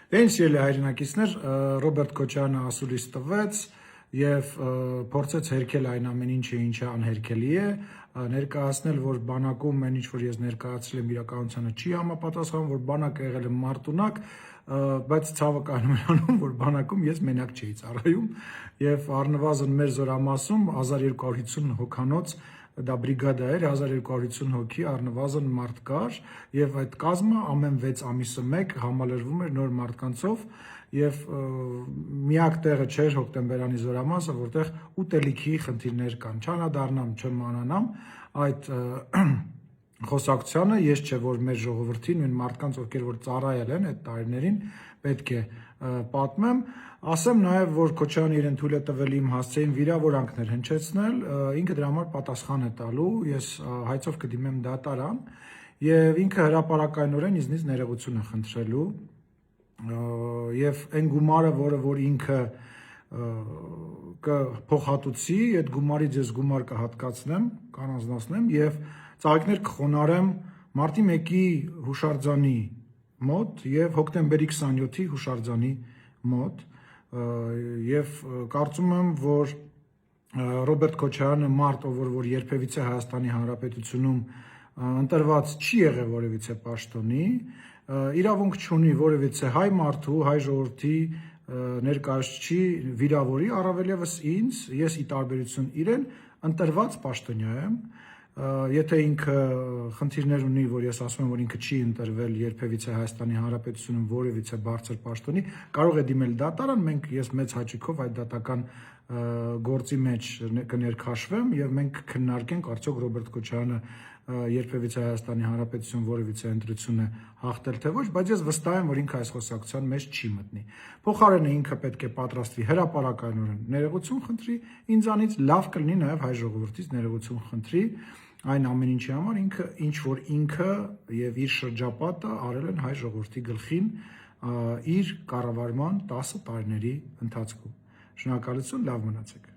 Դեն սիրելի հայրենակիցներ, Ռոբերտ Քոչարյանը ասուլիս տվեց եւ փորձեց հերքել այն ամեն ինչը, ինչը անհերքելի է, ներկայացնել, որ բանակում այն ինչ որ ես ներկայացրել եմ իրականությանը չի համապատասխանում, որ բանակը եղել է մարտունակ, բայց ցավը կայանում է անում, որ բանակում ես մենակ չէի ծառայում եւ առնվազն մեր զորամասում 1250 հոգանոց դա բրիգադա էր, 1250 հոգի առնվազն մարդ կար եւ այդ կազմը ամեն 6 ամիսը մեկ համալրվում էր նոր մարդկանցով եւ միակ տեղը չէր հոկտեմբերանի զորամասը, որտեղ ուտելիքի խնդիրներ կան։ Չանադառնամ, չմանանամ այդ խոսակցությանը, ես չէ որ մեր ժողովրդին, մեր մարդկանց, ովքեր որ ծառայել են այդ տարիներին, պետք է պատմեմ, ասեմ նաև, որ Քոչարյանը իրեն թույլ է տվել իմ հասցեին վիրավորանքներ հնչեցնել, ինքը դրա համար պատասխան է տալու, ես հայցով կդիմեմ դատարան եւ ինքը հրապարակայնորեն ինձնից ներողություն է խնդրելու եւ այն գումարը, որ ինքը կփոխհատուցի, այդ գումարից ես գումար կհատկացնեմ, կանանձնացնեմ եւ ծաղիկներ կխոնարհեմ մարտի 1-ի հուշարձանի մոտ եւ հոկտեմբերի 27-ի հուշարձանի մոտ եւ կարծում եմ, որ Ռոբերտ Քոչարյանը մարդ, որ երբևիցե Հայաստանի Հանրապետությունում ընտրված չի եղել որևիցե պաշտոնի, իրավունք չունի որևիցե հայ մարդու, հայ ժողովրդի ներկայացուցիչի վիրավորի, առավել եւս ինձ, ես ի տարբերություն իրեն ընտրված պաշտոնյա եմ, եթե ինքը խնդիրներ ունի, որ ես ասում եմ, որ ինքը չի ընտրվել երբևիցե Հայաստանի Հանրապետությունում որևիցե բարձր պաշտոնի, կարող է դիմել դատարան, ես մեծ հաճույքով այդ դատական գործի մեջ կներքաշվեմ եւ մենք քննարկենք արդյոք Ռոբերտ Քոչարյանը երբևիցե Հայաստանի Հանրապետություն որևիցե ընտրություն է հաղթել թե ոչ, բայց ես վստահ եմ, որ ինքը այս խոսակցության մեջ չի մտնի։ Փոխարենը ինքը պետք է պատրաստվի հրապարակայնորեն ներողություն խնդրի ինձանից, լավ կլինի նաեւ հայ ժողովրդից ներողություն խնդրի այն ամեն ինչի համար ինչ որ ինքը եւ իր շրջապատը արել են հայ ժողովրդի գլխին իր կառավարման 10 տարիների ընթացքում։ Շնորհակալություն, լավ մնացեք։